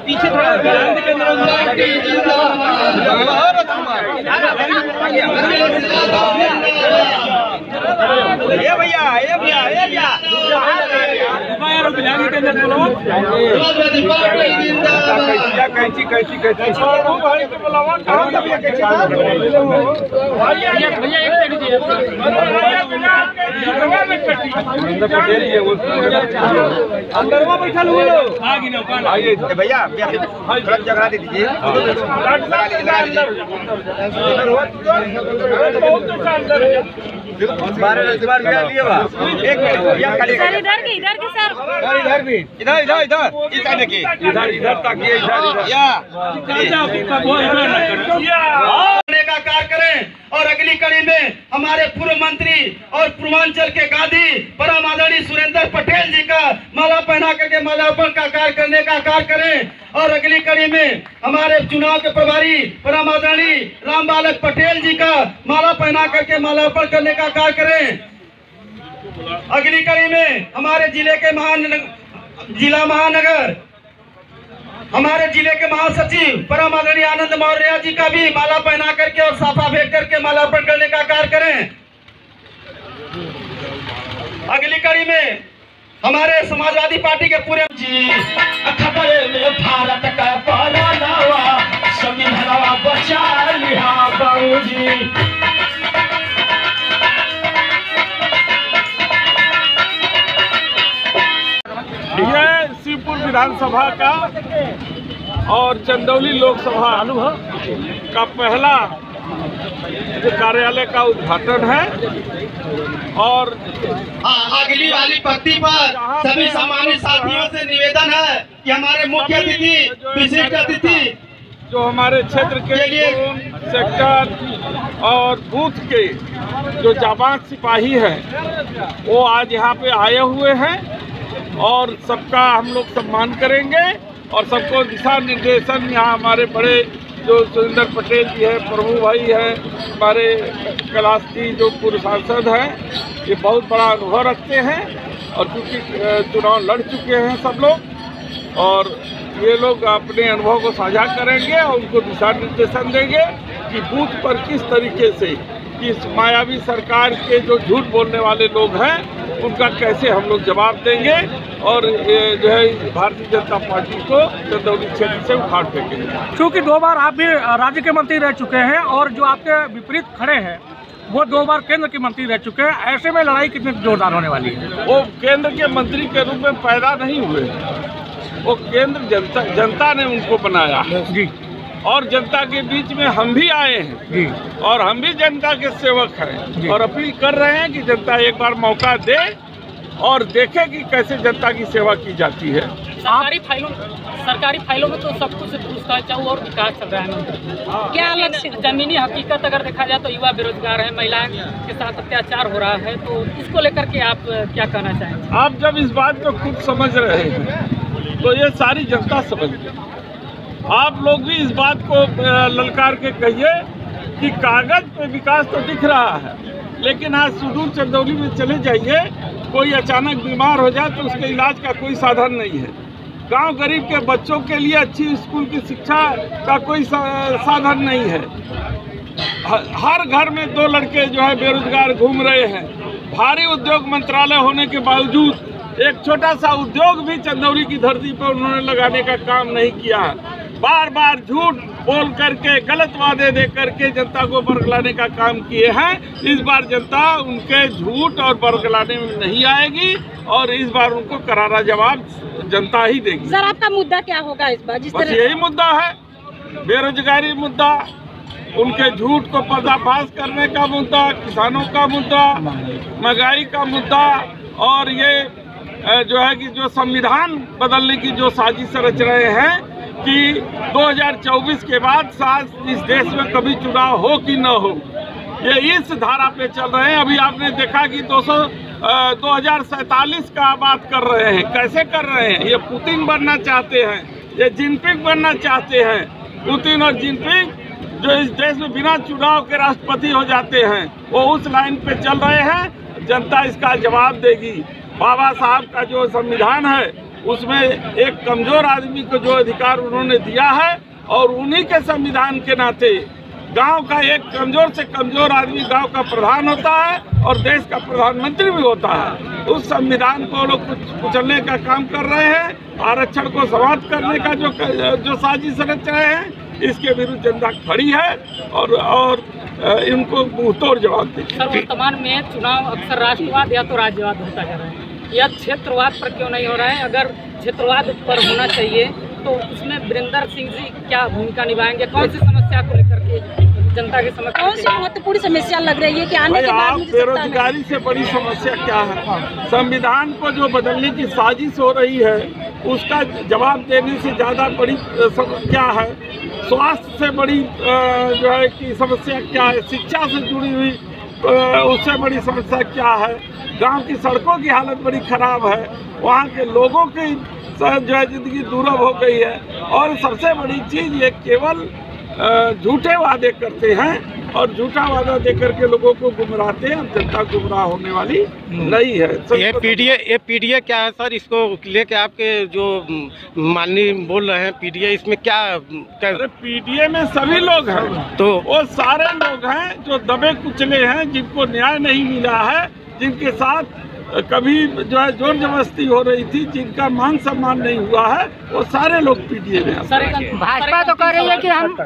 पीछे थोड़ा ये भैया भैया जगह दे दीजिए। इधर सर का कार्य करें। और अगली कड़ी में हमारे पूर्व मंत्री और पूर्वांचल के गांधी परम आदरणीय सुरेंद्र पटेल जी का माला पहना करके माल्यार्पण का कार्य करने का कार्य करें। और अगली कड़ी में हमारे चुनाव के प्रभारी परम आदरणीय राम बालक पटेल जी का माला पहना करके माल्यार्पण करने का कार्य करें। अगली कड़ी में हमारे जिले के जिला महानगर हमारे जिले के महासचिव परम आदरणीय आनंद मौर्य जी का भी माला पहना करके और साफा भेंट करके माल्यार्पण करने का कार्य करें। अगली कड़ी में हमारे समाजवादी पार्टी के पूरे जी खबर में भारत का पहनावा संविधानवा बचा लिया बाबूजी। यह शिवपुर विधानसभा का और चंदौली लोकसभा का पहला कार्यालय का उद्घाटन है। और अगली वाली पंक्ति पर सभी सामान्य साथियों से निवेदन है कि हमारे मुख्य अतिथि विशिष्ट अतिथि जो हमारे क्षेत्र के सेक्टर और बूथ के जो जाबाज सिपाही हैं वो आज यहाँ पे आए हुए हैं और सबका हम लोग सम्मान करेंगे और सबको दिशा निर्देशन यहाँ हमारे बड़े जो सुरेंद्र पटेल जी है, प्रभु भाई है, हमारे कैलाश जी जो पूर्व सांसद हैं, ये बहुत बड़ा अनुभव रखते हैं और क्योंकि चुनाव लड़ चुके हैं सब लोग और ये लोग अपने अनुभव को साझा करेंगे और उनको दिशा निर्देशन देंगे कि बूथ पर किस तरीके से इस मायावी सरकार के जो झूठ बोलने वाले लोग हैं उनका कैसे हम लोग जवाब देंगे और जो है भारतीय जनता पार्टी को चंदौली क्षेत्र से उखाड़ फेंकेंगे। क्योंकि 2 बार आप भी राज्य के मंत्री रह चुके हैं और जो आपके विपरीत खड़े हैं वो 2 बार केंद्र के मंत्री रह चुके हैं, ऐसे में लड़ाई कितनी जोरदार होने वाली है? वो केंद्र के मंत्री के रूप में पैदा नहीं हुए, वो केंद्र जनता ने उनको बनाया जी और जनता के बीच में हम भी आए हैं जी और हम भी जनता के सेवक हैं और अपील कर रहे हैं कि जनता एक बार मौका दे और देखे कि कैसे जनता की सेवा की जाती है। सरकारी फाइलों में तो सब कुछ पूछताछ और विकास चल रहा है। क्या लक्ष्य? जमीनी हकीकत अगर देखा जाए तो युवा बेरोजगार है, महिलाएं के साथ अत्याचार हो रहा है, तो इसको लेकर के आप क्या कहना चाहेंगे? आप जब इस बात को खुद समझ रहे हैं तो ये सारी जनता समझ गई। आप लोग भी इस बात को ललकार के कहिए कि कागज पे विकास तो दिख रहा है लेकिन आज सुदूर चंदौली में चले जाइए, कोई अचानक बीमार हो जाए तो उसके इलाज का कोई साधन नहीं है। गांव गरीब के बच्चों के लिए अच्छी स्कूल की शिक्षा का कोई साधन नहीं है। हर घर में 2 लड़के जो है बेरोजगार घूम रहे हैं। भारी उद्योग मंत्रालय होने के बावजूद एक छोटा सा उद्योग भी चंदौली की धरती पर उन्होंने लगाने का काम नहीं किया है। बार बार झूठ बोल करके गलत वादे दे करके जनता को बरगलाने का काम किए हैं। इस बार जनता उनके झूठ और बरगलाने में नहीं आएगी और इस बार उनको करारा जवाब जनता ही देगी। सर आपका मुद्दा क्या होगा इस बार? बस यही मुद्दा है, बेरोजगारी मुद्दा, उनके झूठ को पर्दाफाश करने का मुद्दा, किसानों का मुद्दा, महंगाई का मुद्दा और ये जो है कि जो संविधान बदलने की जो साजिश रच रहे हैं कि 2024 के बाद शायद इस देश में कभी चुनाव हो कि न हो, ये इस धारा पे चल रहे हैं। अभी आपने देखा कि 2047 का बात कर रहे हैं। कैसे कर रहे हैं? ये पुतिन बनना चाहते हैं, ये जिनपिंग बनना चाहते हैं। पुतिन और जिनपिंग जो इस देश में बिना चुनाव के राष्ट्रपति हो जाते हैं, वो उस लाइन पे चल रहे हैं। जनता इसका जवाब देगी। बाबा साहब का जो संविधान है उसमें एक कमजोर आदमी को जो अधिकार उन्होंने दिया है, और उन्हीं के संविधान के नाते गांव का एक कमजोर से कमजोर आदमी गांव का प्रधान होता है और देश का प्रधानमंत्री भी होता है। उस संविधान को लोग कुचलने का काम कर रहे हैं। आरक्षण को समाप्त करने का जो साजिश रच रहे हैं, इसके विरुद्ध जनता खड़ी है और इनको मुंहतोड़ जवाब देगी। वर्तमान में चुनाव अक्सर राष्ट्रवाद या तो राज्यवाद होता जा रहा है, या क्षेत्रवाद पर क्यों नहीं हो रहा है? अगर क्षेत्रवाद पर होना चाहिए तो उसमें वीरेंद्र सिंह जी क्या भूमिका निभाएंगे? कौन सी समस्या को लेकर के जनता के समक्ष कौन सी महत्वपूर्ण समस्या लग रही है कि आने के बाद मुझे सत्ता में? बेरोजगारी से बड़ी समस्या क्या है? संविधान को जो बदलने की साजिश हो रही है, उसका जवाब देने से ज्यादा बड़ी क्या है? स्वास्थ्य से बड़ी जो है कि समस्या क्या है? शिक्षा से जुड़ी हुई उससे बड़ी समस्या क्या है? गांव की सड़कों की हालत बड़ी खराब है, वहाँ के लोगों की जो है जिंदगी दुर्लभ हो गई है। और सबसे बड़ी चीज ये केवल झूठे वादे करते हैं और झूठा वादा देकर के लोगों को गुमराहते हैं। जनता गुमराह होने वाली नहीं है। ये पीडीए क्या है सर? इसको लेके आपके जो माननीय बोल रहे हैं पीडीए, इसमें क्या पीडीए में सभी लोग हैं, तो वो सारे लोग हैं जो दबे कुचले हैं, जिनको न्याय नहीं मिला है, जिनके साथ कभी जो है जोर जबरदस्ती हो रही थी, जिनका मान सम्मान नहीं हुआ है, वो सारे लोग पीडीए में। भाजपा तो कह रही है कि हम